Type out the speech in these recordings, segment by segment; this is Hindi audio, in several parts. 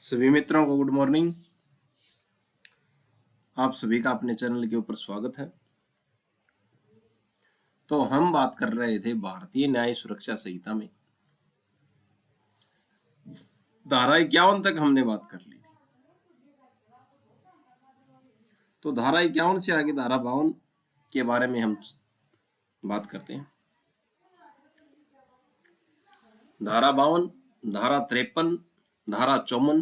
सभी मित्रों को गुड मॉर्निंग। आप सभी का अपने चैनल के ऊपर स्वागत है। तो हम बात कर रहे थे भारतीय न्याय सुरक्षा संहिता में धारा 51 तक हमने बात कर ली थी। तो धारा 51 से आगे धारा 52 के बारे में हम बात करते हैं। धारा 52, धारा 53, धारा 54,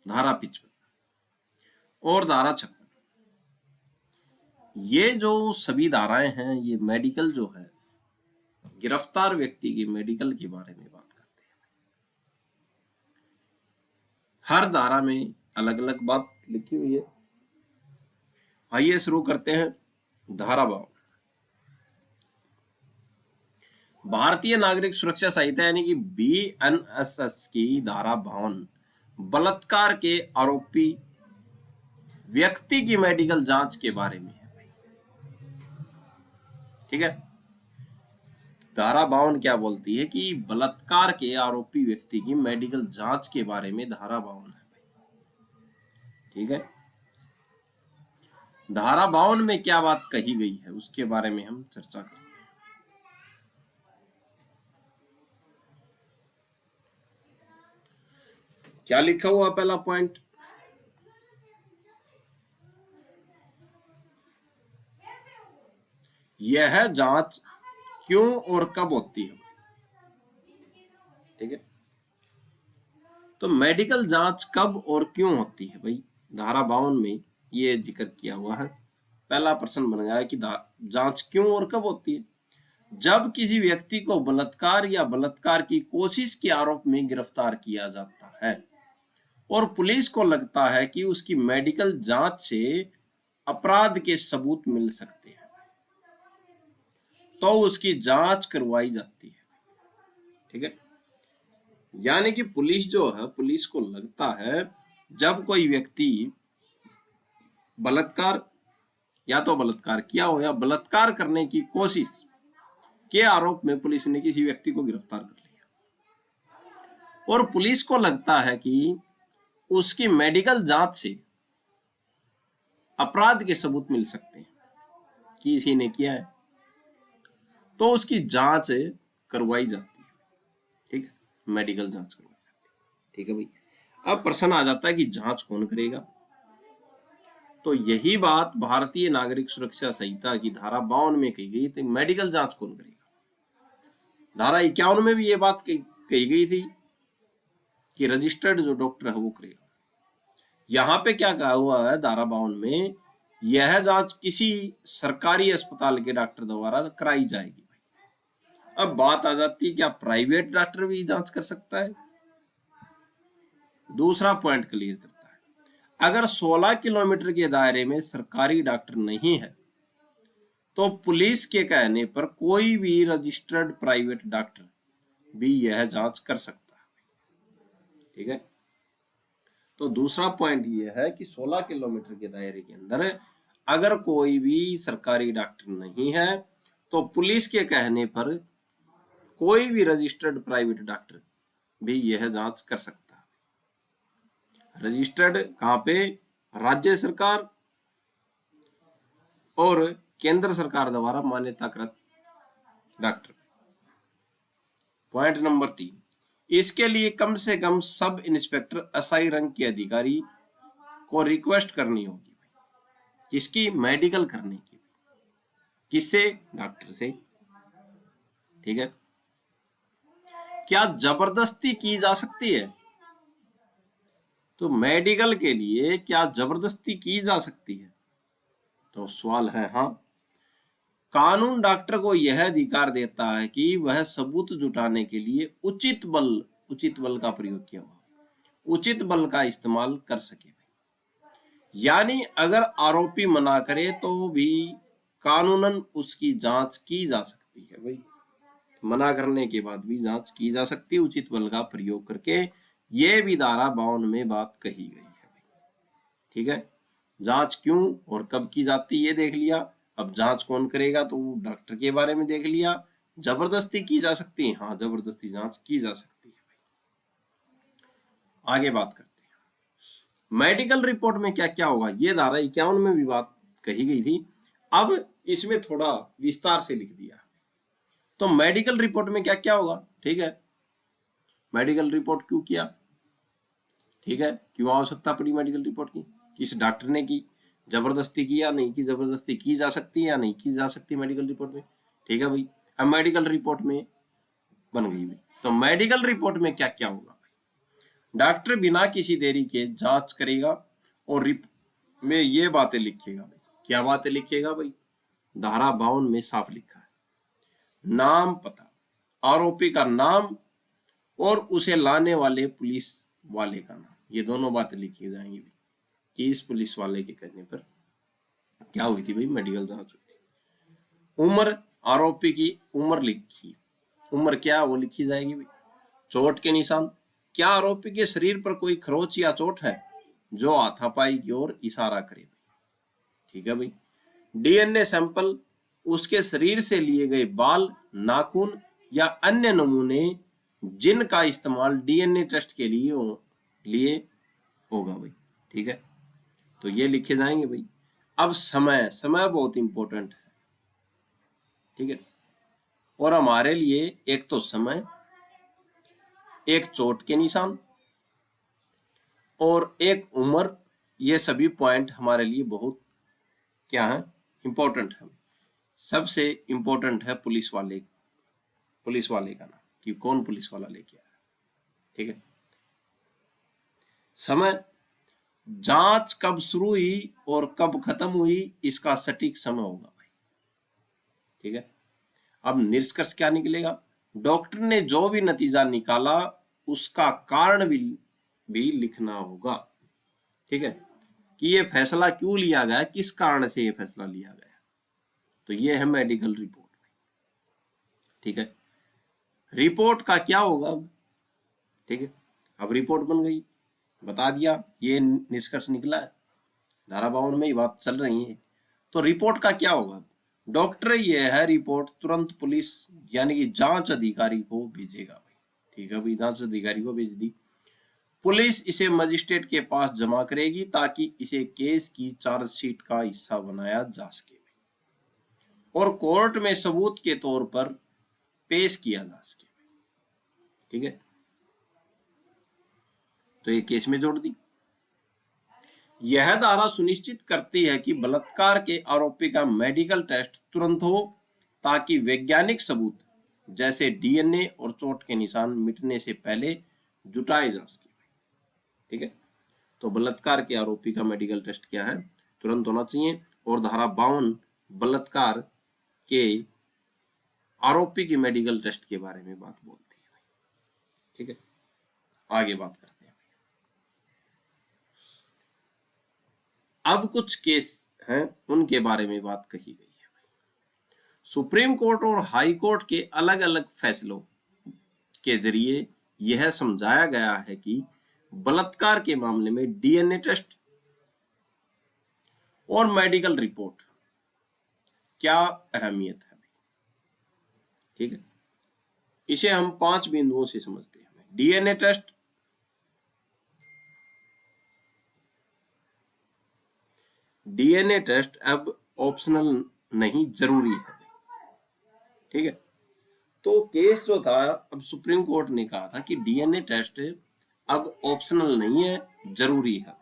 धारा 55 और धारा 56, ये जो सभी धाराएं हैं ये मेडिकल जो है, गिरफ्तार व्यक्ति की मेडिकल के बारे में बात करते हैं। हर धारा में अलग अलग बात लिखी हुई है। आइए शुरू करते हैं। धारा 52, भारतीय नागरिक सुरक्षा संहिता यानी कि BNSS की धारा 52 बलात्कार के आरोपी व्यक्ति की मेडिकल जांच के बारे में है। ठीक है, धारा 52 क्या बोलती है कि बलात्कार के आरोपी व्यक्ति की मेडिकल जांच के बारे में धारा 52 है। ठीक है, धारा 52 में क्या बात कही गई है उसके बारे में हम चर्चा करते हैं। क्या लिखा हुआ पहला पॉइंट, यह जांच क्यों और कब होती है। ठीक है, तो मेडिकल जांच कब और क्यों होती है भाई, धारा 52 में ये जिक्र किया हुआ है। पहला प्रश्न बन गया है कि जांच क्यों और कब होती है। जब किसी व्यक्ति को बलात्कार या बलात्कार की कोशिश के आरोप में गिरफ्तार किया जाता है और पुलिस को लगता है कि उसकी मेडिकल जांच से अपराध के सबूत मिल सकते हैं तो उसकी जांच करवाई जाती है। ठीक है, यानी कि पुलिस जो है, पुलिस को लगता है जब कोई व्यक्ति बलात्कार या तो बलात्कार किया हो या बलात्कार करने की कोशिश के आरोप में पुलिस ने किसी व्यक्ति को गिरफ्तार कर लिया और पुलिस को लगता है कि उसकी मेडिकल जांच से अपराध के सबूत मिल सकते हैं कि इसी ने किया है, तो उसकी जांच करवाई जाती है। ठीक है, मेडिकल जांच करवाई जाती है। ठीक है भाई, अब प्रश्न आ जाता है कि जांच कौन करेगा। तो यही बात भारतीय नागरिक सुरक्षा संहिता की धारा 52 में कही गई थी, मेडिकल जांच कौन करेगा। धारा 51 में भी ये बात कही गई थी कि रजिस्टर्ड जो डॉक्टर है वो करेगा। यहां पे क्या कहा हुआ है धारा 52 में, यह जांच किसी सरकारी अस्पताल के डॉक्टर द्वारा कराई जाएगी। अब बात आ जाती है क्या प्राइवेट डॉक्टर भी जांच कर सकता है। दूसरा पॉइंट क्लियर करता है, अगर 16 किलोमीटर के दायरे में सरकारी डॉक्टर नहीं है तो पुलिस के कहने पर कोई भी रजिस्टर्ड प्राइवेट डॉक्टर भी यह जांच कर सकता है। ठीक है, तो दूसरा पॉइंट यह है कि 16 किलोमीटर के दायरे के अंदर अगर कोई भी सरकारी डॉक्टर नहीं है तो पुलिस के कहने पर कोई भी रजिस्टर्ड प्राइवेट डॉक्टर भी यह जांच कर सकता है। रजिस्टर्ड कहां पे, राज्य सरकार और केंद्र सरकार द्वारा मान्यताकृत डॉक्टर। पॉइंट नंबर 3, इसके लिए कम से कम सब इंस्पेक्टर SI रंग के अधिकारी को रिक्वेस्ट करनी होगी। किसकी, मेडिकल करने की। किससे, डॉक्टर से। ठीक है, क्या जबरदस्ती की जा सकती है, तो मेडिकल के लिए क्या जबरदस्ती की जा सकती है, तो सवाल है हाँ। कानून डॉक्टर को यह अधिकार देता है कि वह सबूत जुटाने के लिए उचित बल का प्रयोग किया हुआ, उचित बल का इस्तेमाल कर सके। यानी अगर आरोपी मना करे तो भी कानूनन उसकी जांच की जा सकती है भाई, मना करने के बाद भी जांच की जा सकती है उचित बल का प्रयोग करके। ये भी धारा 52 में बात कही गई है। ठीक है, जांच क्यों और कब की जाती है ये देख लिया। अब जांच कौन करेगा तो डॉक्टर के बारे में देख लिया। जबरदस्ती की जा सकती है, हाँ जबरदस्ती जांच की जा सकती है। आगे बात करते हैं। मेडिकल रिपोर्ट में क्या क्या होगा ये धारा 51 में भी बात कही गई थी, अब इसमें थोड़ा विस्तार से लिख दिया। तो मेडिकल रिपोर्ट में क्या क्या होगा, ठीक है, मेडिकल रिपोर्ट क्यों किया, ठीक है, क्यों आवश्यकता पड़ी मेडिकल रिपोर्ट की, किस डॉक्टर ने की, जबरदस्ती की या नहीं की, जबरदस्ती की जा सकती है या नहीं की जा सकती मेडिकल रिपोर्ट में, ठीक है भाई। अब मेडिकल रिपोर्ट में बन गई भाई, तो मेडिकल रिपोर्ट में क्या क्या होगा भाई, डॉक्टर बिना किसी देरी के जांच करेगा और में ये बातें लिखेगा भाई, क्या बातें लिखेगा भाई, धारा 52 में साफ लिखा है, नाम पता, आरोपी का नाम और उसे लाने वाले पुलिस वाले का नाम, ये दोनों बातें लिखी जाएंगी भाई कि इस पुलिस वाले के कहने पर क्या हुई थी भाई, मेडिकल जांच हुई थी। उम्र, आरोपी की उम्र लिखी, उम्र क्या वो लिखी जाएगी भाई। चोट के निशान, क्या आरोपी के शरीर पर कोई खरोच या चोट है जो हाथापाई की ओर इशारा करे भाई, ठीक है भाई। डीएनए सैंपल, उसके शरीर से लिए गए बाल, नाखून या अन्य नमूने जिनका इस्तेमाल डीएनए टेस्ट के लिए होगा भाई, ठीक है, तो ये लिखे जाएंगे भाई। अब समय, समय बहुत इंपॉर्टेंट है, ठीक है, और हमारे लिए एक तो समय, एक चोट के निशान और एक उम्र, ये सभी पॉइंट हमारे लिए बहुत क्या है, इंपॉर्टेंट है। सबसे इंपॉर्टेंट है पुलिस वाले का नाम कि कौन पुलिस वाला लेके आया, ठीक है। समय, जांच कब शुरू हुई और कब खत्म हुई इसका सटीक समय होगा भाई, ठीक है। अब निष्कर्ष क्या निकलेगा, डॉक्टर ने जो भी नतीजा निकाला उसका कारण भी लिखना होगा, ठीक है, कि ये फैसला क्यों लिया गया, किस कारण से ये फैसला लिया गया, तो ये है मेडिकल रिपोर्ट, ठीक है। रिपोर्ट का क्या होगा, ठीक है, अब रिपोर्ट बन गई, बता दिया, ये निष्कर्ष निकला है, धारा 52 में ही बात चल रही है। तो रिपोर्ट का क्या होगा, डॉक्टर ये है रिपोर्ट तुरंत पुलिस यानी कि जांच अधिकारी को भेजेगा भाई, ठीक है भाई, जांच अधिकारी को भेज दी, पुलिस इसे मजिस्ट्रेट के पास जमा करेगी ताकि इसे केस की चार्जशीट का हिस्सा बनाया जा सके और कोर्ट में सबूत के तौर पर पेश किया जा सके, ठीक है, तो ये केस में जोड़ दी। यह धारा सुनिश्चित करती है कि बलात्कार के आरोपी का मेडिकल टेस्ट तुरंत हो ताकि वैज्ञानिक सबूत जैसे डीएनए और चोट के निशान मिटने से पहले जुटाए जा सके, ठीक है। तो बलात्कार के आरोपी का मेडिकल टेस्ट क्या है, तुरंत होना चाहिए, और धारा 52 बलात्कार के आरोपी की मेडिकल टेस्ट के बारे में बात बोलती है, ठीक है। आगे बात करते हैं, अब कुछ केस हैं उनके बारे में बात कही गई है। सुप्रीम कोर्ट और हाई कोर्ट के अलग अलग फैसलों के जरिए यह समझाया गया है कि बलात्कार के मामले में डीएनए टेस्ट और मेडिकल रिपोर्ट क्या अहमियत है, ठीक है। इसे हम 5 बिंदुओं से समझते हैं। डीएनए टेस्ट, डीएनए टेस्ट अब ऑप्शनल नहीं, जरूरी है, ठीक है। तो केस जो था, अब सुप्रीम कोर्ट ने कहा था कि डीएनए टेस्ट अब ऑप्शनल नहीं है, जरूरी है,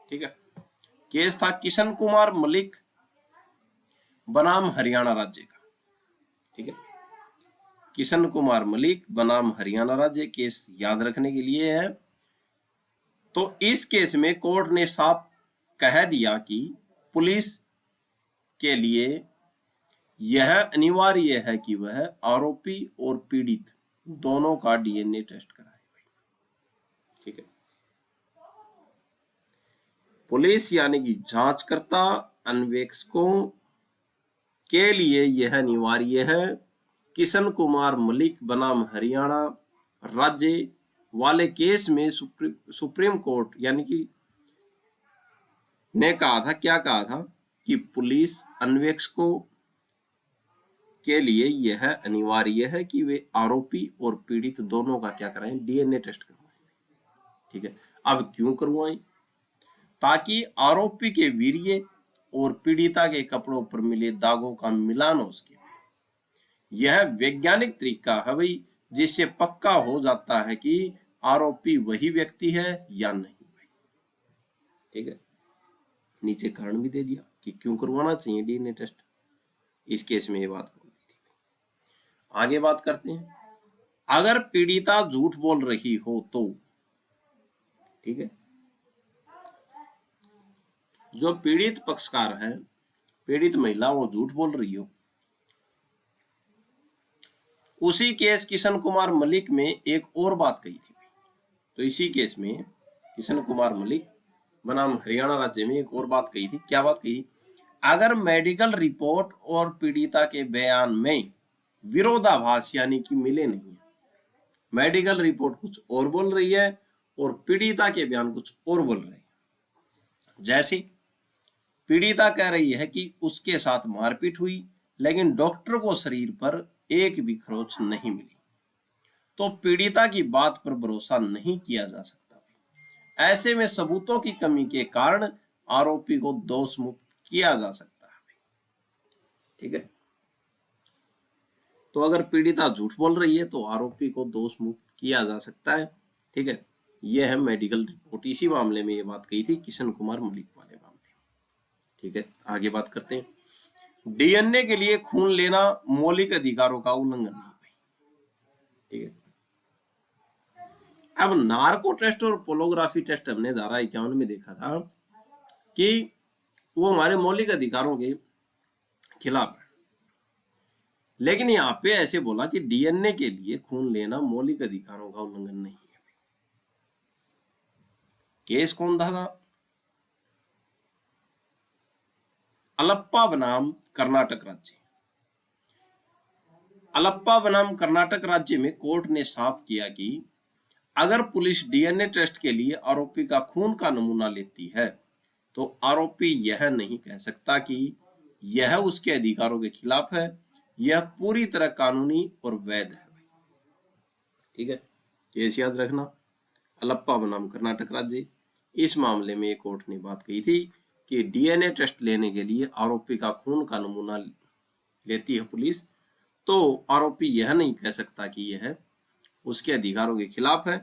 ठीक है। केस था किशन कुमार मलिक बनाम हरियाणा राज्य का, ठीक है, किशन कुमार मलिक बनाम हरियाणा राज्य, केस याद रखने के लिए है। तो इस केस में कोर्ट ने साफ कह दिया कि पुलिस के लिए यह अनिवार्य है कि वह आरोपी और पीड़ित दोनों का डीएनए टेस्ट कराए, ठीक है। पुलिस यानी कि जांचकर्ता अन्वेषकों के लिए यह अनिवार्य है। किशन कुमार मलिक बनाम हरियाणा राज्य वाले केस में सुप्रीम कोर्ट यानी कि ने कहा था, क्या कहा था कि पुलिस अन्वेषकों के लिए यह अनिवार्य है कि वे आरोपी और पीड़ित दोनों का क्या कराएं, डीएनए टेस्ट करवाएं, ठीक है। अब क्यों करवाएं, ताकि आरोपी के वीर्य और पीड़िता के कपड़ों पर मिले दागों का मिलान हो सके। यह वैज्ञानिक तरीका है भाई, जिससे पक्का हो जाता है कि आरोपी वही व्यक्ति है या नहीं भाई। ठीक है, नीचे कारण भी दे दिया कि क्यों करवाना चाहिए डीएनए टेस्ट। इस केस में ये बात बोल रही थी। आगे बात करते हैं, अगर पीड़िता झूठ बोल रही हो तो, ठीक है, जो पीड़ित पक्षकार है, पीड़ित महिला वो झूठ बोल रही हो, उसी केस किशन कुमार मलिक में एक और बात कही थी। तो इसी केस में किशन कुमार मलिक बनाम हरियाणा राज्य में एक और बात कही थी। क्या बात कही? अगर मेडिकल रिपोर्ट और पीड़िता के बयान में विरोधाभास यानी कि मिले नहीं है, मेडिकल रिपोर्ट कुछ और बोल रही है और पीड़िता के बयान कुछ और बोल रहे हैं। जैसे पीड़िता कह रही है कि उसके साथ मारपीट हुई, लेकिन डॉक्टर को शरीर पर एक भी खरोंच नहीं मिली, तो पीड़िता की बात पर भरोसा नहीं किया जा सकता। ऐसे में सबूतों की कमी के कारण आरोपी को दोष मुक्त किया जा सकता है। ठीक है, तो अगर पीड़िता झूठ बोल रही है तो आरोपी को दोष मुक्त किया जा सकता है। ठीक है, यह है मेडिकल रिपोर्ट। इसी मामले में ये बात कही थी किशन कुमार मलिक वाले मामले। ठीक है, आगे बात करते हैं, डीएनए के लिए खून लेना मौलिक अधिकारों का उल्लंघन नहीं भाई। ठीक है, अब नार्को टेस्ट और पोलोग्राफी टेस्ट हमने धारा 51 में देखा था कि वो हमारे मौलिक अधिकारों के खिलाफ है, लेकिन यहाँ पे ऐसे बोला कि डीएनए के लिए खून लेना मौलिक अधिकारों का उल्लंघन नहीं है। केस कौन था? अलप्पा बनाम कर्नाटक राज्य। अलप्पा बनाम कर्नाटक राज्य में कोर्ट ने साफ किया कि अगर पुलिस डीएनए टेस्ट के लिए आरोपी का खून का नमूना लेती है तो आरोपी यह नहीं कह सकता कि यह उसके अधिकारों के खिलाफ है। यह पूरी तरह कानूनी और वैध है। ठीक है, ये याद रखना, अलप्पा बनाम कर्नाटक राज्य। इस मामले में कोर्ट ने बात कही थी कि डीएनए टेस्ट लेने के लिए आरोपी का खून का नमूना लेती है पुलिस, तो आरोपी यह नहीं कह सकता कि यह उसके अधिकारों के खिलाफ है।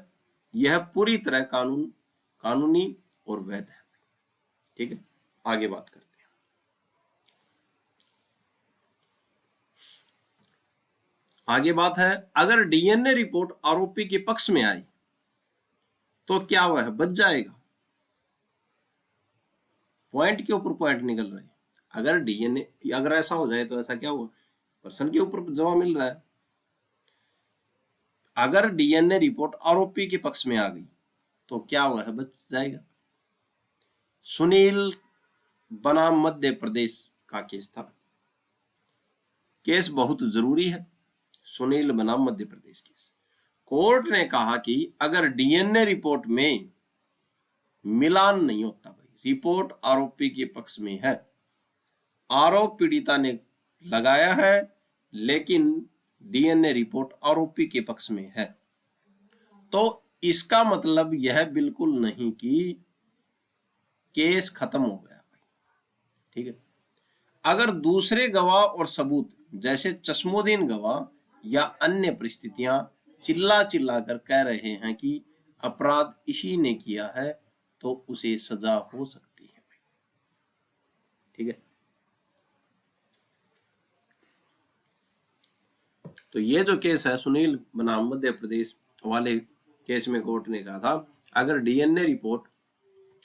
यह पूरी तरह कानूनी और वैध है। ठीक है, आगे बात करते हैं, आगे बात है, अगर डीएनए रिपोर्ट आरोपी के पक्ष में आई तो क्या वह बच जाएगा? पॉइंट के ऊपर पॉइंट निकल रहे हैं। अगर डीएनए, अगर ऐसा हो जाए तो ऐसा क्या हुआ? पर्सन के ऊपर जवाब मिल रहा है। अगर डीएनए रिपोर्ट आरोपी के पक्ष में आ गई तो क्या वह बच जाएगा? सुनील बनाम मध्य प्रदेश का केस था। केस बहुत जरूरी है, सुनील बनाम मध्य प्रदेश केस। कोर्ट ने कहा कि अगर डीएनए रिपोर्ट में मिलान नहीं होता भाई, रिपोर्ट आरोपी के पक्ष में है, आरोप पीड़िता ने लगाया है, लेकिन डीएनए रिपोर्ट आरोपी के पक्ष में है, तो इसका मतलब यह बिल्कुल नहीं कि केस खत्म हो गया भाई। ठीक है, अगर दूसरे गवाह और सबूत जैसे चश्मोदीन गवाह या अन्य परिस्थितियां चिल्ला चिल्ला कर कह रहे हैं कि अपराध इसी ने किया है, तो उसे सजा हो सकती है। ठीक है, तो ये जो केस है सुनील बनाम मध्य प्रदेश वाले केस में कोर्ट ने कहा था अगर डीएनए रिपोर्ट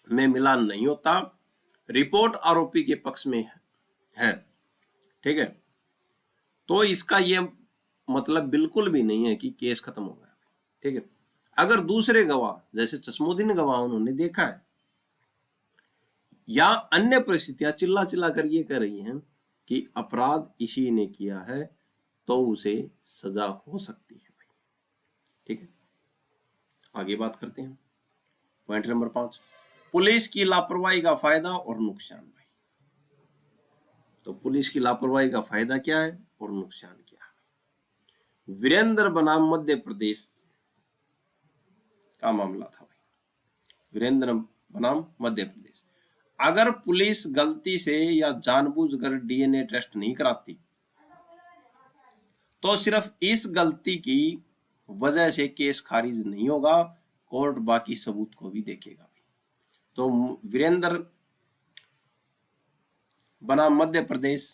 में मिलान नहीं होता, रिपोर्ट आरोपी के पक्ष में है, ठीक है, तो इसका ये मतलब बिल्कुल भी नहीं है कि केस खत्म हो गया। ठीक है, अगर दूसरे गवाह जैसे चश्मोदीन गवाह उन्होंने देखा है या अन्य परिस्थितियां चिल्ला चिल्ला कर ये कह रही हैं कि अपराध इसी ने किया है, तो उसे सजा हो सकती है भाई। ठीक है, आगे बात करते हैं, पॉइंट नंबर 5, पुलिस की लापरवाही का फायदा और नुकसान भाई। तो पुलिस की लापरवाही का फायदा क्या है और नुकसान क्या है? वीरेंद्र बनाम मध्य प्रदेश का मामला था भाई। वीरेंद्र बनाम मध्य प्रदेश। अगर पुलिस गलती से या जानबूझकर डीएनए टेस्ट नहीं कराती तो सिर्फ इस गलती की वजह से केस खारिज नहीं होगा, कोर्ट बाकी सबूत को भी देखेगा। तो वीरेंद्र बनाम मध्य प्रदेश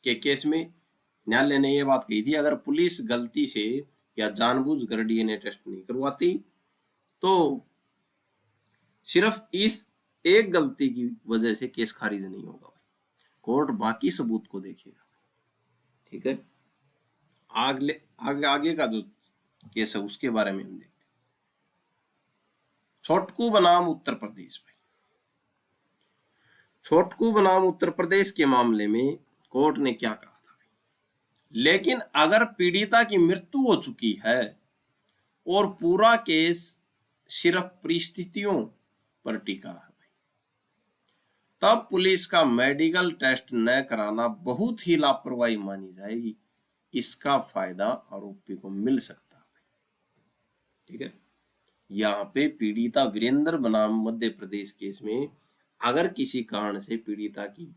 के केस में न्यायालय ने यह बात कही थी, अगर पुलिस गलती से या जानबूझकर डीएनए टेस्ट नहीं करवाती तो सिर्फ इस एक गलती की वजह से केस खारिज नहीं होगा भाई, कोर्ट बाकी सबूत को देखेगा। ठीक है, आगे का जो केस है उसके बारे में हम देखते हैं। छोटकू बनाम उत्तर प्रदेश। भाई छोटकू बनाम उत्तर प्रदेश के मामले में कोर्ट ने क्या कहा था, लेकिन अगर पीड़िता की मृत्यु हो चुकी है और पूरा केस सिर्फ परिस्थितियों पर टिका है तब पुलिस का मेडिकल टेस्ट न कराना बहुत ही लापरवाही मानी जाएगी, इसका फायदा आरोपी को मिल सकता है। ठीक है, यहाँ पे पीड़िता वीरेंद्र बनाम मध्य प्रदेश केस में अगर किसी कारण से पीड़िता की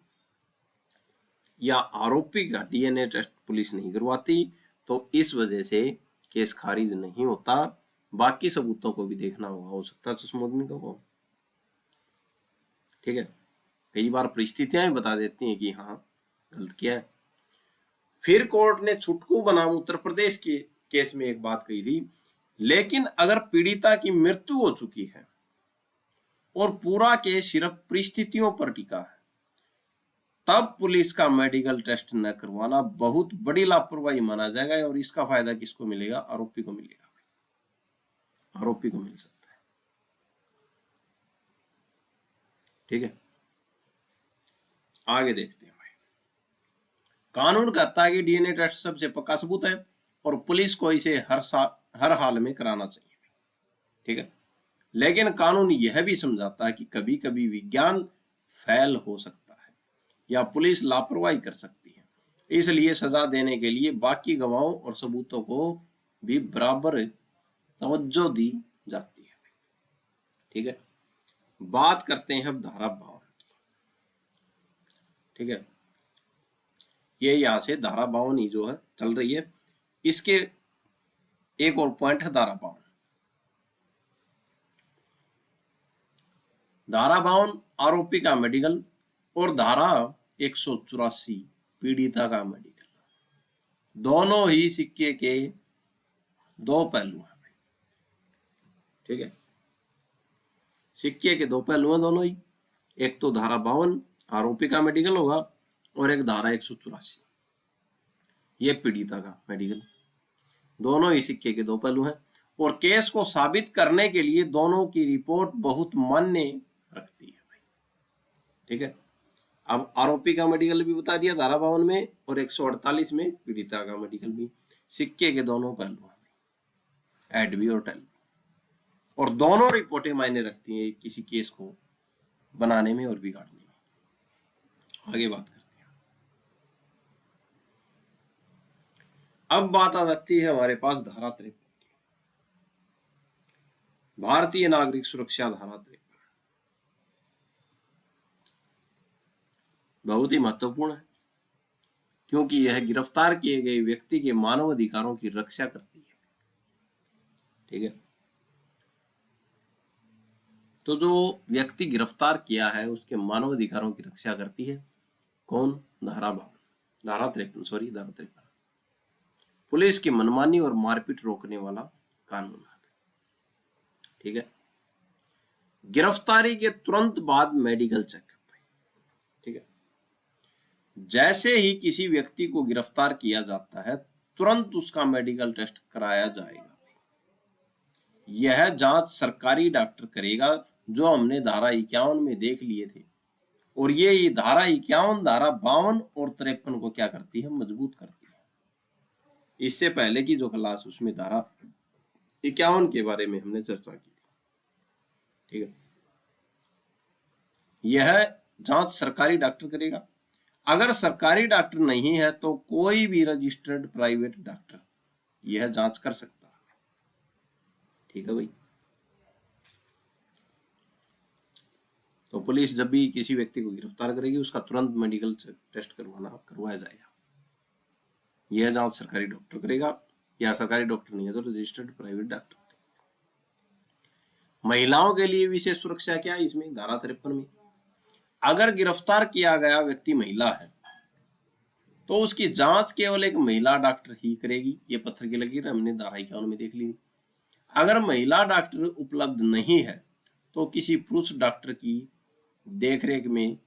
या आरोपी का डीएनए टेस्ट पुलिस नहीं करवाती तो इस वजह से केस खारिज नहीं होता, बाकी सबूतों को भी देखना होगा, हो सकता है चश्मोदनी का हो। ठीक है, कई बार परिस्थितियां भी बता देती हैं कि हाँ गलत किया है। फिर कोर्ट ने छुटकू बनाम उत्तर प्रदेश के केस में एक बात कही थी, लेकिन अगर पीड़िता की मृत्यु हो चुकी है और पूरा केस सिर्फ परिस्थितियों पर टिका है तब पुलिस का मेडिकल टेस्ट न करवाना बहुत बड़ी लापरवाही माना जाएगा और इसका फायदा किसको मिलेगा, आरोपी को मिलेगा, आरोपी को मिल सकता है। ठीक है, आगे देखते हैं। भाई कानून कहता है कि डीएनए टेस्ट सबसे पक्का सबूत है और पुलिस को इसे हर हाल में कराना चाहिए। ठीक है, लेकिन कानून यह भी समझाता है कि कभी कभी विज्ञान फेल हो सकता है या पुलिस लापरवाही कर सकती है, इसलिए सजा देने के लिए बाकी गवाहों और सबूतों को भी बराबर तवज्जो दी जाती है। ठीक है, बात करते हैं अब धारा 52 की। ठीक है, ये यहां से धारा 52 ही जो है चल रही है, इसके एक और पॉइंट है धारा 52। धारा 52 आरोपी का मेडिकल और धारा 184 पीड़िता का मेडिकल, दोनों ही सिक्के के दो पहलू हैं। ठीक है, सिक्के के दो पहलू हैं दोनों ही, एक तो धारा 52 आरोपी का मेडिकल होगा और एक धारा 184 ये पीड़िता का मेडिकल, दोनों ही सिक्के के दो पहलू हैं और केस को साबित करने के लिए दोनों की रिपोर्ट बहुत मायने रखती है भाई। ठीक है, अब आरोपी का मेडिकल भी बता दिया धारा 52 में और 148 में पीड़िता का मेडिकल भी, सिक्के के दोनों पहलू हैं, एड भी और टेल, और दोनों रिपोर्टें मायने रखती हैं किसी केस को बनाने में और बिगाड़ने में। आगे बात करते हैं। अब बात आ जाती है हमारे पास धारा 53 की, भारतीय नागरिक सुरक्षा धारा 53 बहुत ही महत्वपूर्ण है क्योंकि यह गिरफ्तार किए गए व्यक्ति के मानव अधिकारों की रक्षा करती है। ठीक है, तो जो व्यक्ति गिरफ्तार किया है उसके मानव अधिकारों की रक्षा करती है कौन, धारा 53 पुलिस की मनमानी और मारपीट रोकने वाला कानून है। ठीक है, गिरफ्तारी के तुरंत बाद मेडिकल चेकअप। ठीक है, जैसे ही किसी व्यक्ति को गिरफ्तार किया जाता है तुरंत उसका मेडिकल टेस्ट कराया जाएगा। यह जांच सरकारी डॉक्टर करेगा, जो हमने धारा 51 में देख लिए थे, और ये धारा 51 धारा 52 और 53 को क्या करती है, मजबूत करती है। इससे पहले की जो क्लास उसमें धारा 51 के बारे में हमने चर्चा की थी। ठीक है, यह जांच सरकारी डॉक्टर करेगा, अगर सरकारी डॉक्टर नहीं है तो कोई भी रजिस्टर्ड प्राइवेट डॉक्टर यह जांच कर सकता है। ठीक है भाई, पुलिस जब भी किसी व्यक्ति को गिरफ्तार करेगी उसका तुरंत मेडिकल टेस्ट करवाया जाएगा। यह जांच सरकारी डॉक्टर करेगा, या सरकारी डॉक्टर नहीं है तो रजिस्टर्ड प्राइवेट डॉक्टर। महिलाओं के लिए विशेष सुरक्षा क्या है इसमें, धारा 53 में, अगर गिरफ्तार किया गया व्यक्ति महिला है तो उसकी जांच केवल एक महिला डॉक्टर ही करेगी। ये पत्थर की लकीर हमने धारा 51 में देख ली। अगर महिला डॉक्टर उपलब्ध नहीं है तो किसी पुरुष डॉक्टर की देखरेख में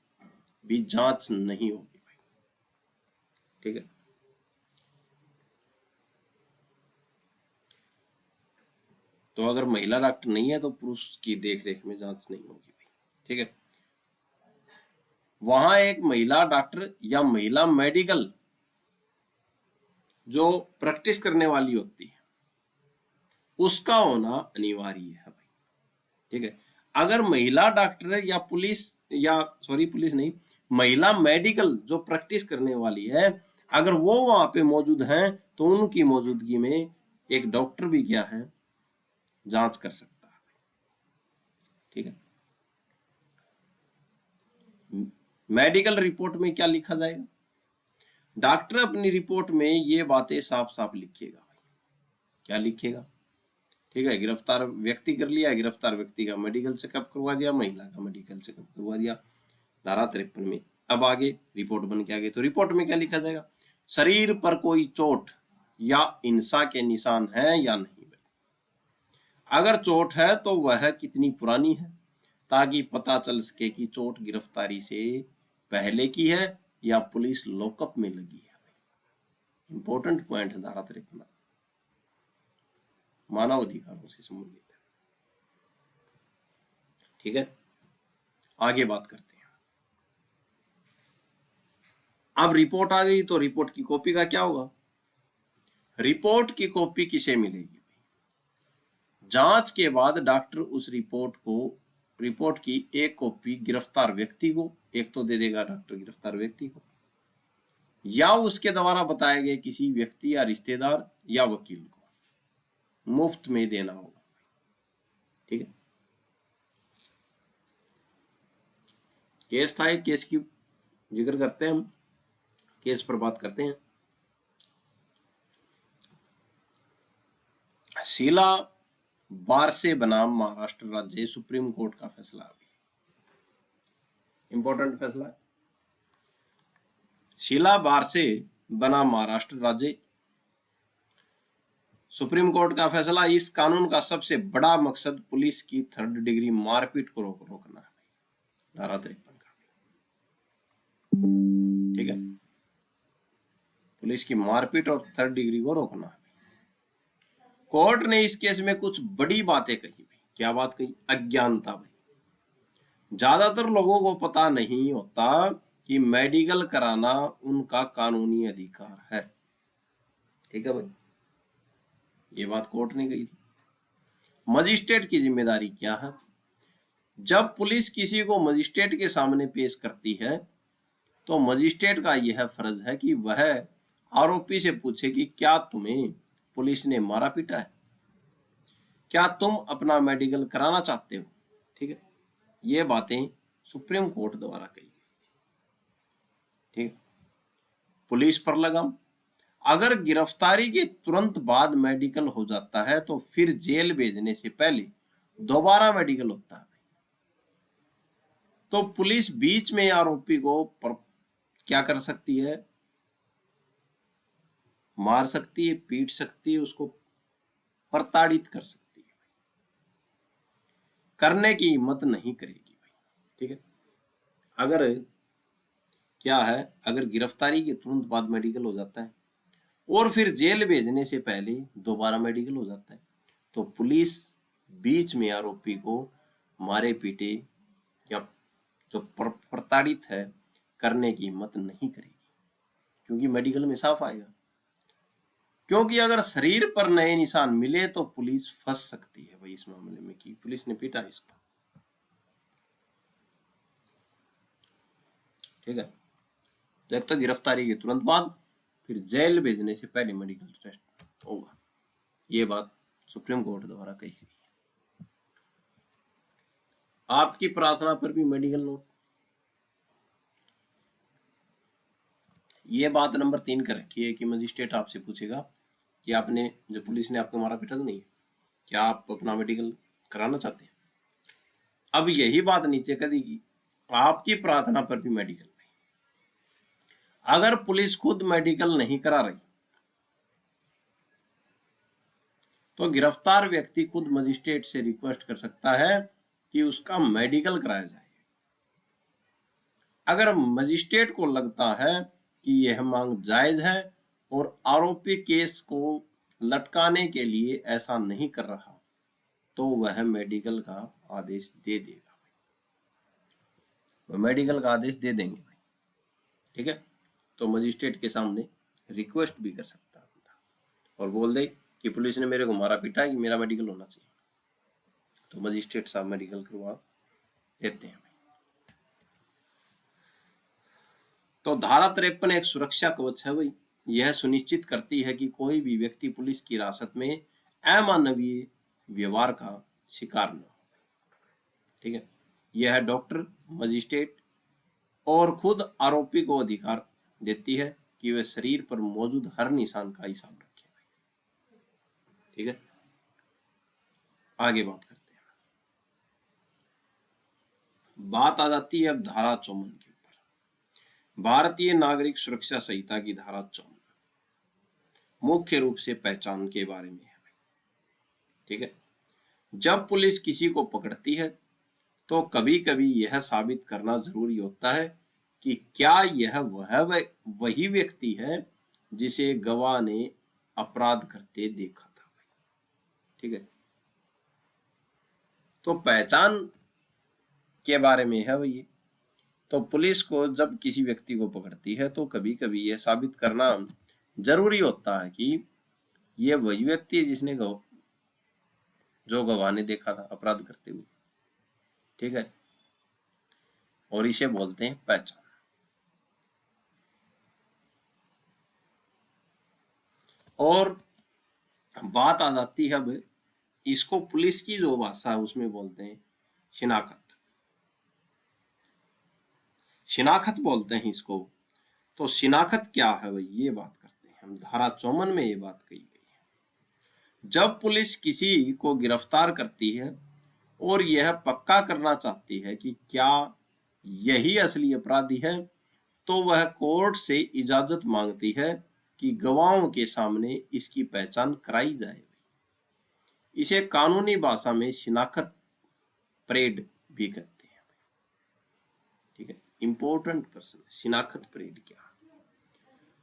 भी जांच नहीं होगी। ठीक है, तो अगर महिला डॉक्टर नहीं है तो पुरुष की देखरेख में जांच नहीं होगी भाई। ठीक है, वहां एक महिला डॉक्टर या महिला मेडिकल जो प्रैक्टिस करने वाली होती है उसका होना अनिवार्य है भाई। ठीक है, अगर महिला डॉक्टर या पुलिस नहीं, महिला मेडिकल जो प्रैक्टिस करने वाली है अगर वो वहां पे मौजूद हैं तो उनकी मौजूदगी में एक डॉक्टर भी क्या है, जांच कर सकता है। ठीक है, मेडिकल रिपोर्ट में क्या लिखा जाएगा, डॉक्टर अपनी रिपोर्ट में ये बातें साफ साफ लिखिएगा भाई। क्या लिखेगा, ठीक है, गिरफ्तार व्यक्ति कर लिया, गिरफ्तार व्यक्ति का मेडिकल चेकअप करवा दिया, महिला का मेडिकल चेकअप करवा दिया, धारा 53 में। अब आगे रिपोर्ट बन के आगे, तो रिपोर्ट में क्या लिखा जाएगा, शरीर पर कोई चोट या हिंसा के निशान है या नहीं। अगर चोट है तो वह कितनी पुरानी है, ताकि पता चल सके कि चोट गिरफ्तारी से पहले की है या पुलिस लॉकअप में लगी है। इंपॉर्टेंट पॉइंट है धारा 53, मानव अधिकारों से संबंधित है। ठीक है, आगे बात करते हैं। अब रिपोर्ट आ गई तो रिपोर्ट की कॉपी का क्या होगा, रिपोर्ट की कॉपी किसे मिलेगी, जांच के बाद डॉक्टर उस रिपोर्ट की एक कॉपी गिरफ्तार व्यक्ति को, एक तो दे देगा डॉक्टर गिरफ्तार व्यक्ति को, या उसके द्वारा बताए गए किसी व्यक्ति या रिश्तेदार या वकील को मुफ्त में देना होगा। ठीक है, केस था, एक केस की जिक्र करते हैं हम, केस पर बात करते हैं। शीला बारसे बनाम महाराष्ट्र राज्य, सुप्रीम कोर्ट का फैसला। इंपॉर्टेंट फैसला है, शीला बारसे बनाम महाराष्ट्र राज्य, सुप्रीम कोर्ट का फैसला। इस कानून का सबसे बड़ा मकसद पुलिस की 3rd डिग्री मारपीट को रोकना है, धारा 53 का। ठीक है, पुलिस की मारपीट और 3rd डिग्री को रोकना है। कोर्ट ने इस केस में कुछ बड़ी बातें कही भाई। क्या बात कही, अज्ञानता भाई। ज्यादातर लोगों को पता नहीं होता कि मेडिकल कराना उनका कानूनी अधिकार है। ठीक है भाई, ये बात कोर्ट ने कही थी। मजिस्ट्रेट की जिम्मेदारी क्या है, जब पुलिस किसी को मजिस्ट्रेट के सामने पेश करती है तो मजिस्ट्रेट का यह फर्ज है कि वह आरोपी से पूछे कि क्या तुम्हें पुलिस ने मारा पीटा है, क्या तुम अपना मेडिकल कराना चाहते हो। ठीक है, ये बातें सुप्रीम कोर्ट द्वारा कही गई थी। ठीक, पुलिस पर लगाम, अगर गिरफ्तारी के तुरंत बाद मेडिकल हो जाता है तो फिर जेल भेजने से पहले दोबारा मेडिकल होता है। तो पुलिस बीच में आरोपी को क्या कर सकती है, मार सकती है, पीट सकती है, उसको प्रताड़ित कर सकती है, करने की हिम्मत नहीं करेगी भाई। ठीक है, अगर क्या है, अगर गिरफ्तारी के तुरंत बाद मेडिकल हो जाता है और फिर जेल भेजने से पहले दोबारा मेडिकल हो जाता है तो पुलिस बीच में आरोपी को मारे पीटे या जो प्रताड़ित है करने की हिम्मत नहीं करेगी, क्योंकि मेडिकल में साफ आएगा। क्योंकि अगर शरीर पर नए निशान मिले तो पुलिस फंस सकती है भाई इस मामले में कि पुलिस ने पीटा इसको। ठीक है, तो एक तो गिरफ्तारी के तुरंत बाद, फिर जेल भेजने से पहले मेडिकल टेस्ट होगा। ये बात सुप्रीम कोर्ट द्वारा कही गई। आपकी प्रार्थना पर भी मेडिकल नोट। ये बात नंबर 3 कर रखी है कि मजिस्ट्रेट आपसे पूछेगा कि आपने, जो पुलिस ने आपको मारा पीटा तो नहीं है, क्या आप अपना मेडिकल कराना चाहते हैं। अब यही बात नीचे कर दी कि आपकी प्रार्थना पर भी मेडिकल नहीं। अगर पुलिस खुद मेडिकल नहीं करा रही तो गिरफ्तार व्यक्ति खुद मजिस्ट्रेट से रिक्वेस्ट कर सकता है कि उसका मेडिकल कराया जाए। अगर मजिस्ट्रेट को लगता है कि यह मांग जायज है और आरोपी केस को लटकाने के लिए ऐसा नहीं कर रहा तो वह मेडिकल का आदेश दे देगा। वह मेडिकल का आदेश दे देंगे भाई, ठीक है। तो मजिस्ट्रेट के सामने रिक्वेस्ट भी कर सकता है और बोल दे कि पुलिस ने मेरे को मारा पीटा है कि मेरा मेडिकल होना चाहिए, तो मजिस्ट्रेट साहब मेडिकल करवा देते हैं। तो धारा 53 एक सुरक्षा कवच है भाई। यह सुनिश्चित करती है कि कोई भी व्यक्ति पुलिस की हिरासत में अमानवीय व्यवहार का शिकार न हो, ठीक है। यह डॉक्टर, मजिस्ट्रेट और खुद आरोपी को अधिकार देती है कि वे शरीर पर मौजूद हर निशान का हिसाब रखें, ठीक है। आगे बात करते हैं। बात आ जाती है अब धारा 54 के ऊपर। भारतीय नागरिक सुरक्षा संहिता की धारा 54 मुख्य रूप से पहचान के बारे में है, ठीक है। जब पुलिस किसी को पकड़ती है तो कभी कभी यह साबित करना जरूरी होता है कि क्या यह वही व्यक्ति है जिसे गवाह ने अपराध करते देखा था, ठीक है। तो पहचान के बारे में है वही। तो पुलिस को जब किसी व्यक्ति को पकड़ती है तो कभी कभी यह साबित करना जरूरी होता है कि यह वही व्यक्ति है जिसने जो गवाह ने देखा था अपराध करते हुए, ठीक है। और इसे बोलते हैं पहचान। और बात आ जाती है अब, इसको पुलिस की जो भाषा है उसमें बोलते हैं शिनाख्त। शिनाख्त बोलते हैं इसको। तो शिनाख्त क्या है भाई, ये बात करते हैं हम। धारा 54 में ये बात कही गई है। जब पुलिस किसी को गिरफ्तार करती है और यह पक्का करना चाहती है कि क्या यही असली अपराधी है तो वह कोर्ट से इजाजत मांगती है कि गवाहों के सामने इसकी पहचान कराई जाए। इसे कानूनी भाषा में शिनाख्त परेड भी कहते हैं, ठीक है। इंपॉर्टेंट प्रश्न, शिनाख्त परेड क्या?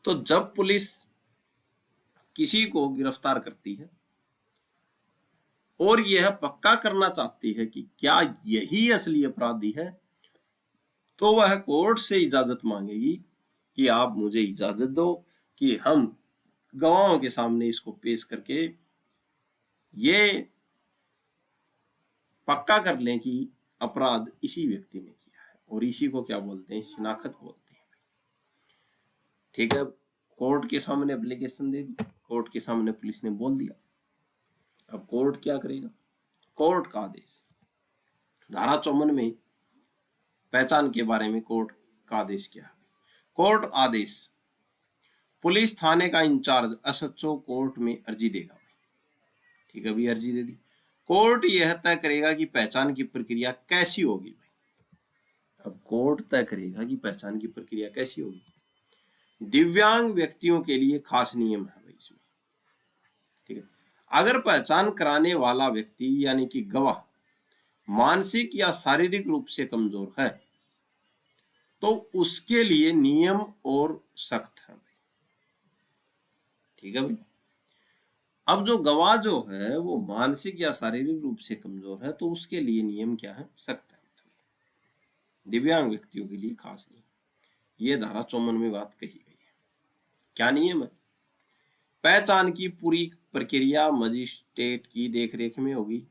तो जब पुलिस किसी को गिरफ्तार करती है और यह पक्का करना चाहती है कि क्या यही असली अपराधी है तो वह कोर्ट से इजाजत मांगेगी कि आप मुझे इजाजत दो कि हम गवाहों के सामने इसको पेश करके ये पक्का कर लें कि अपराध इसी व्यक्ति ने किया है। और इसी को क्या बोलते हैं, शिनाख्त बोलते हैं, ठीक है। कोर्ट के सामने एप्लीकेशन दे दी, कोर्ट के सामने पुलिस ने बोल दिया, अब कोर्ट क्या करेगा? कोर्ट का आदेश। धारा 54 में पहचान के बारे में कोर्ट का आदेश क्या है? कोर्ट आदेश, पुलिस थाने का इंचार्ज एसएचओ कोर्ट में अर्जी देगा, ठीक है। अभी अर्जी दे दी, कोर्ट यह तय करेगा कि पहचान की प्रक्रिया कैसी होगी भाई। अब कोर्ट तय करेगा कि पहचान की प्रक्रिया कैसी होगी। दिव्यांग व्यक्तियों के लिए खास नियम है भाई इसमें, ठीक है। अगर पहचान कराने वाला व्यक्ति यानी कि गवाह मानसिक या शारीरिक रूप से कमजोर है तो उसके लिए नियम और सख्त है, ठीक है भाई। अब जो गवाह जो है वो मानसिक या शारीरिक रूप से कमजोर है तो उसके लिए नियम क्या है, सख्त है। दिव्यांग व्यक्तियों के लिए खास नियम, ये धारा 54 में बात कही गई है। क्या नियम है? पहचान की पूरी प्रक्रिया मजिस्ट्रेट की देखरेख में होगी।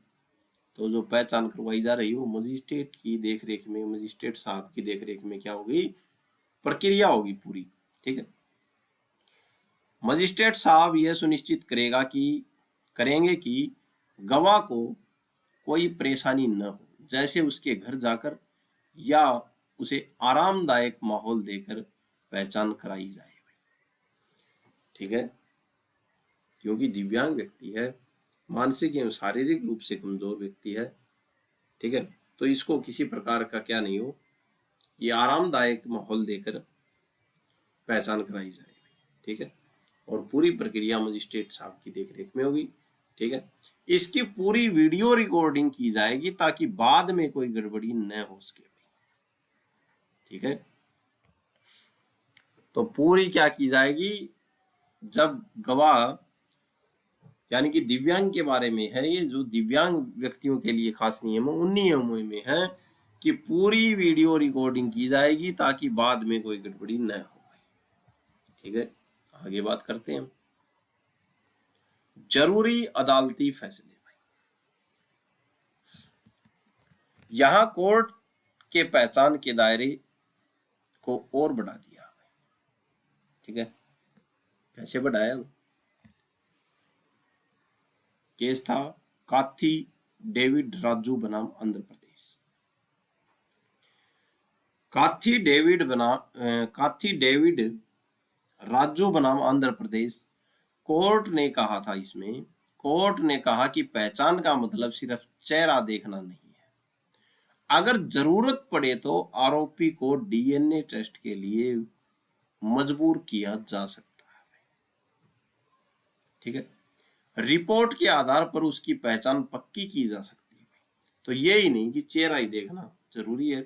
तो जो पहचान करवाई जा रही हो मजिस्ट्रेट की देखरेख में, मजिस्ट्रेट साहब की देखरेख में क्या होगी, प्रक्रिया होगी पूरी, ठीक है। मजिस्ट्रेट साहब यह सुनिश्चित करेंगे कि गवाह को कोई परेशानी न हो, जैसे उसके घर जाकर या उसे आरामदायक माहौल देकर पहचान कराई जाए। ठीक है, क्योंकि दिव्यांग व्यक्ति है, मानसिक एवं शारीरिक रूप से कमजोर व्यक्ति है। ठीक है, तो इसको किसी प्रकार का क्या नहीं हो, ये आरामदायक माहौल देकर पहचान कराई जाए। ठीक है, और पूरी प्रक्रिया मजिस्ट्रेट साहब की देखरेख में होगी। ठीक है, इसकी पूरी वीडियो रिकॉर्डिंग की जाएगी ताकि बाद में कोई गड़बड़ी न हो सके। ठीक है, तो पूरी क्या की जाएगी, जब गवाह यानी कि दिव्यांग के बारे में है, ये जो दिव्यांग व्यक्तियों के लिए खास नियम है, उन नियमों में है कि पूरी वीडियो रिकॉर्डिंग की जाएगी ताकि बाद में कोई गड़बड़ी न हो। ठीक है, आगे बात करते हैं। जरूरी अदालती फैसले। यहां कोर्ट के पहचान के दायरे को और बढ़ा दिया। ठीक है, कैसे बढ़ाया? केस था काथी डेविड राजू बनाम आंध्र प्रदेश। काथी डेविड राजू बनाम आंध्र प्रदेश। कोर्ट ने कहा था, इसमें कोर्ट ने कहा कि पहचान का मतलब सिर्फ चेहरा देखना नहीं है, अगर जरूरत पड़े तो आरोपी को डीएनए टेस्ट के लिए मजबूर किया जा सकता है। ठीक है, रिपोर्ट के आधार पर उसकी पहचान पक्की की जा सकती है। तो ये ही नहीं कि चेहरा ही देखना जरूरी है,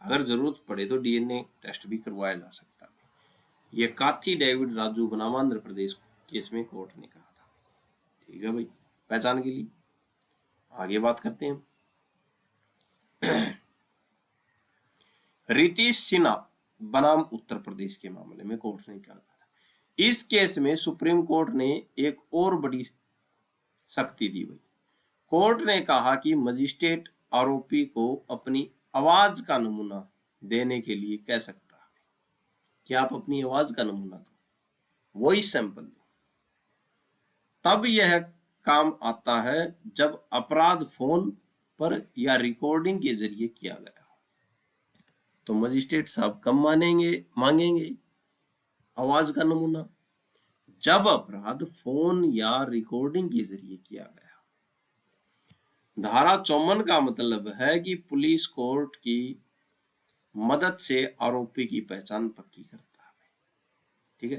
अगर जरूरत पड़े तो डीएनए टेस्ट भी करवाया जा सकता है। ये काथी डेविड राजू बनाम आंध्र प्रदेश केस में कोर्ट ने कहा था। ठीक है भाई, पहचान के लिए। आगे बात करते हैं। रितेश सिन्हा बनाम उत्तर प्रदेश के मामले में कोर्ट ने क्या कहा था? इस केस में सुप्रीम कोर्ट ने एक और बड़ी सख्ती दी भाई। कोर्ट ने कहा कि मजिस्ट्रेट आरोपी को अपनी आवाज का नमूना देने के लिए कह सकता है कि आप अपनी आवाज का नमूना दो, वॉइस सैंपल दो। तब यह काम आता है जब अपराध फोन पर या रिकॉर्डिंग के जरिए किया गया। तो मजिस्ट्रेट साहब कब मांगेंगे आवाज का नमूना? जब अपराध फोन या रिकॉर्डिंग के जरिए किया गया। धारा 54 का मतलब है कि पुलिस कोर्ट की मदद से आरोपी की पहचान पक्की करता है। ठीक है,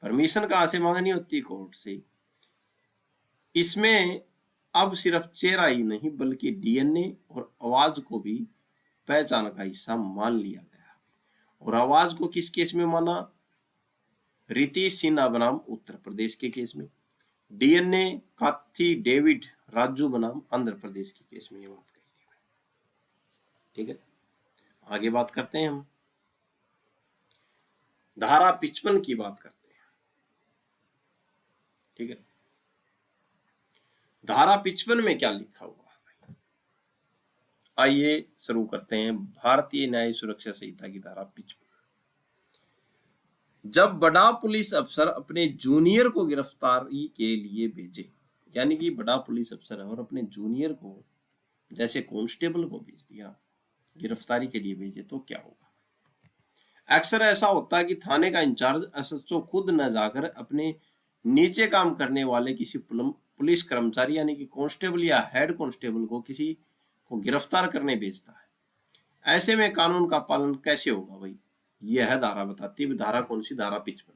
परमिशन कहां से मांगनी होती? कोर्ट से। इसमें अब सिर्फ चेहरा ही नहीं बल्कि डीएनए और आवाज को भी पहचान का हिस्सा मान लिया गया। और आवाज को किस केस में माना? रितेश सिन्हा बनाम उत्तर प्रदेश के केस में। डीएनए काथी डेविड राजू बनाम आंध्र प्रदेश के केस में ये बात कही थी। ठीक है, आगे बात करते हैं हम। धारा 55 की बात करते हैं। ठीक है, धारा 55 में क्या लिखा हुआ है? आइए शुरू करते हैं। भारतीय न्याय सुरक्षा संहिता की धारा 55। जब बड़ा पुलिस अफसर अपने जूनियर को गिरफ्तारी के लिए भेजे, यानी कि बड़ा पुलिस अफसर है और अपने जूनियर को जैसे कांस्टेबल को भेज दिया गिरफ्तारी के लिए भेजे, तो क्या होगा? अक्सर ऐसा होता है कि थाने का इंचार्ज एसएचओ खुद न जाकर अपने नीचे काम करने वाले किसी पुलिस कर्मचारी यानी कि कांस्टेबल या हेड कांस्टेबल को किसी को गिरफ्तार करने भेजता है। ऐसे में कानून का पालन कैसे होगा भाई? यह धारा बताती है। धारा कौन सी? धारा 55।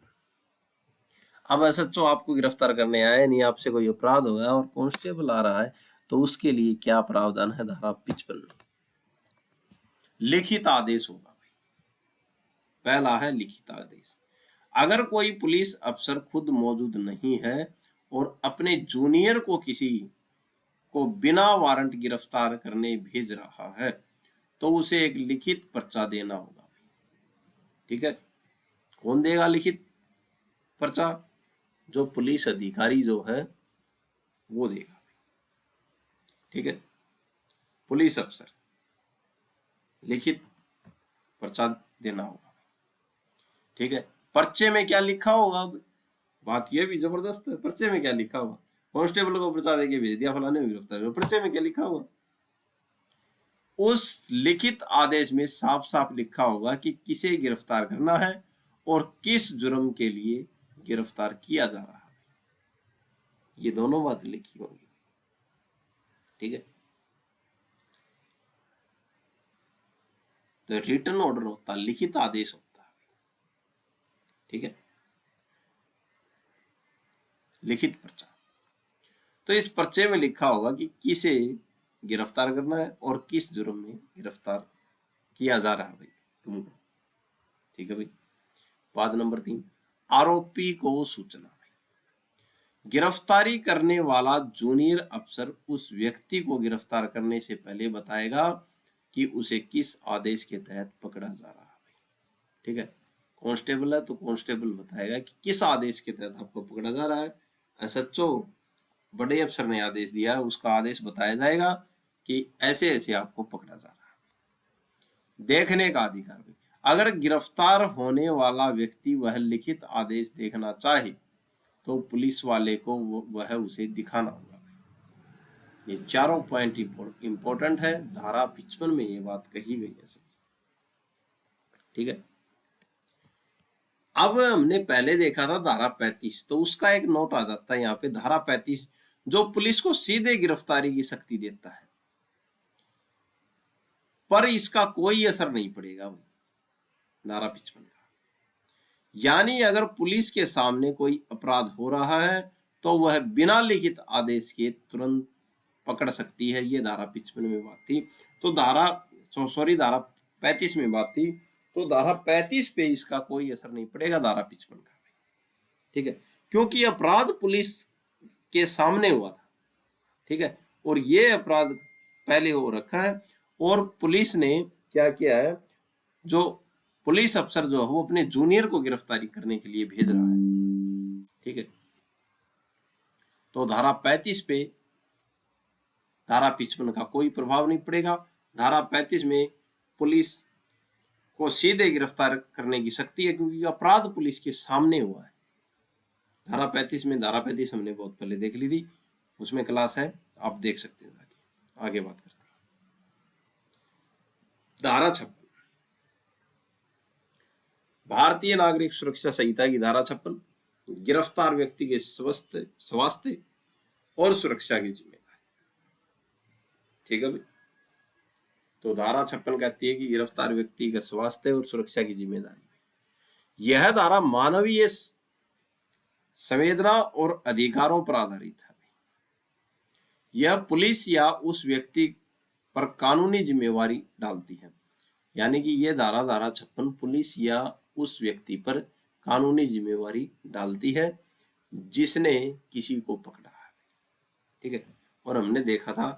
अब एसएचओ आपको गिरफ्तार करने आया नहीं, आपसे कोई अपराध हो गया और कांस्टेबल आ रहा है, तो उसके लिए क्या प्रावधान है? धारा 55 में लिखित आदेश होगा भाई। पहला है लिखित आदेश। अगर कोई पुलिस अफसर खुद मौजूद नहीं है और अपने जूनियर को किसी को बिना वारंट गिरफ्तार करने भेज रहा है तो उसे एक लिखित पर्चा देना होगा। ठीक है, कौन देगा लिखित पर्चा? जो पुलिस अधिकारी जो है वो देगा। ठीक है, पुलिस अफसर लिखित पर्चा देना होगा। ठीक है, पर्चे में क्या लिखा होगा? अब बात यह भी जबरदस्त है। पर्चे में क्या लिखा हुआ? कांस्टेबल को पर्चा देके भेज दिया, फलाने को गिरफ्तार करो। पर्चे में क्या लिखा हुआ? उस लिखित आदेश में साफ साफ लिखा होगा कि किसे गिरफ्तार करना है और किस जुर्म के लिए गिरफ्तार किया जा रहा है। ये दोनों बातें लिखी होंगी। ठीक है, तो रिटन ऑर्डर होता है, लिखित आदेश होता है। ठीक है, लिखित पर्चा। तो इस पर्चे में लिखा होगा कि किसे गिरफ्तार करना है और किस जुर्म में गिरफ्तार किया जा रहा है भाई तुमको। ठीक है भाई। बात नंबर 3, आरोपी को सूचना। गिरफ्तारी करने वाला जूनियर अफसर उस व्यक्ति को गिरफ्तार करने से पहले बताएगा कि उसे किस आदेश के तहत पकड़ा जा रहा है। ठीक है, कांस्टेबल है तो कांस्टेबल बताएगा कि किस आदेश के तहत आपको पकड़ा जा रहा है। एसएचओ बड़े अफसर ने आदेश दिया, उसका आदेश बताया जाएगा कि ऐसे ऐसे आपको पकड़ा जा रहा है। देखने का अधिकार भी, अगर गिरफ्तार होने वाला व्यक्ति वह लिखित आदेश देखना चाहे तो पुलिस वाले को वह उसे दिखाना होगा। ये चारों पॉइंट इंपॉर्टेंट है, धारा 55 में ये बात कही गई है। ठीक है, अब हमने पहले देखा था धारा 35, तो उसका एक नोट आ जाता है यहाँ पे। धारा 35 जो पुलिस को सीधे गिरफ्तारी की शक्ति देता है, पर इसका कोई असर नहीं पड़ेगा धारा 55 का। यानी अगर पुलिस के सामने कोई अपराध हो रहा है तो वह बिना लिखित आदेश के तुरंत पकड़ सकती है। ये धारा 55 में बात थी। तो धारा 35 में बात थी। तो धारा 35 पे इसका कोई असर नहीं पड़ेगा धारा 55 का। ठीक है, क्योंकि अपराध पुलिस के सामने हुआ था। ठीक है, और ये अपराध पहले हो रखा है और पुलिस ने क्या किया है, जो पुलिस अफसर जो है वो अपने जूनियर को गिरफ्तारी करने के लिए भेज रहा है। ठीक है, तो धारा 35 पे धारा 55 का कोई प्रभाव नहीं पड़ेगा। धारा 35 में पुलिस को सीधे गिरफ्तार करने की शक्ति है क्योंकि अपराध पुलिस के सामने हुआ है। धारा 35 में, धारा 35 हमने बहुत पहले देख ली थी, उसमें क्लास है, आप देख सकते हैं। आगे बात करते हैं। धारा 56, भारतीय नागरिक सुरक्षा संहिता की धारा 56 गिरफ्तार व्यक्ति के स्वास्थ्य और सुरक्षा की जिम्मेदारी। ठीक है भाई, तो धारा 56 कहती है कि गिरफ्तार व्यक्ति का स्वास्थ्य और सुरक्षा की जिम्मेदारी। यह धारा मानवीय संवेदना और अधिकारों पर आधारित है। यह पुलिस या उस व्यक्ति पर कानूनी जिम्मेवारी डालती है। यानी कि यह धारा 56 पुलिस या उस व्यक्ति पर कानूनी जिम्मेवारी डालती है जिसने किसी को पकड़ा है। ठीक है, और हमने देखा था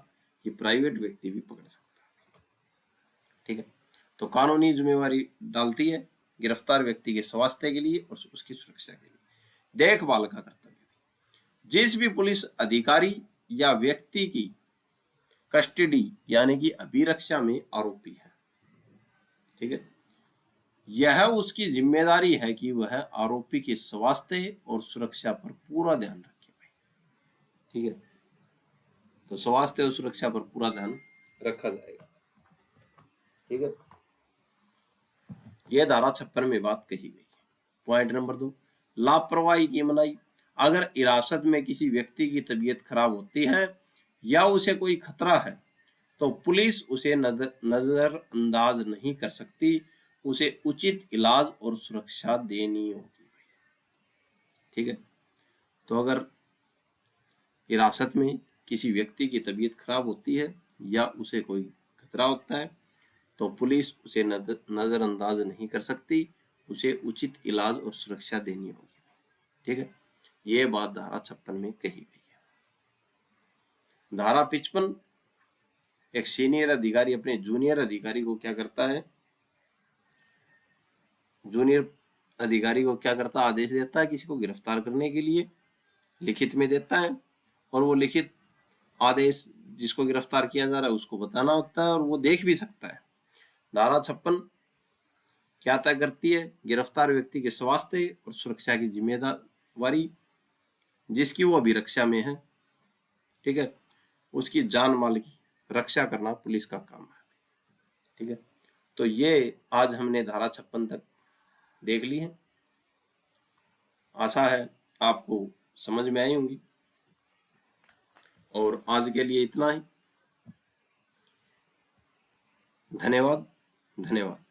कि प्राइवेट व्यक्ति भी पकड़ सकता है। ठीक है, तो कानूनी जिम्मेवारी डालती है गिरफ्तार व्यक्ति के स्वास्थ्य के लिए और उसकी सुरक्षा के लिए। देखभाल का कर्तव्य, जिस भी पुलिस अधिकारी या व्यक्ति की कस्टडी यानी कि अभिरक्षा में आरोपी है, ठीक है, यह उसकी जिम्मेदारी है कि वह आरोपी के स्वास्थ्य और सुरक्षा पर पूरा ध्यान रखे। ठीक है, तो स्वास्थ्य और सुरक्षा पर पूरा ध्यान रखा जाएगा। ठीक है, यह धारा 56 में बात कही गई है। पॉइंट नंबर 2, लापरवाही की मनाही। अगर हिरासत में किसी व्यक्ति की तबीयत खराब होती है या उसे कोई खतरा है तो पुलिस उसे नजरअंदाज नहीं कर सकती, उसे उचित इलाज और सुरक्षा देनी होगी। ठीक है, तो अगर हिरासत में किसी व्यक्ति की तबीयत खराब होती है या उसे कोई खतरा होता है तो पुलिस उसे नजरअंदाज नहीं कर सकती, उसे उचित इलाज और सुरक्षा देनी होगी। ठीक है, ये बात धारा 56 में कही गई है। धारा 55, एक सीनियर अधिकारी अपने जूनियर अधिकारी को क्या करता है, जूनियर अधिकारी को क्या करता है, आदेश देता है किसी को गिरफ्तार करने के लिए, लिखित में देता है और वो लिखित आदेश जिसको गिरफ्तार किया जा रहा है उसको बताना होता है और वो देख भी सकता है। धारा 56 क्या तय करती है, गिरफ्तार व्यक्ति के स्वास्थ्य और सुरक्षा की जिम्मेदारी जिसकी वो अभिरक्षा में है। ठीक है, उसकी जान माल की रक्षा करना पुलिस का काम है। ठीक है, तो ये आज हमने धारा 56 तक देख ली है। आशा है आपको समझ में आई होंगी, और आज के लिए इतना ही। धन्यवाद। धन्यवाद।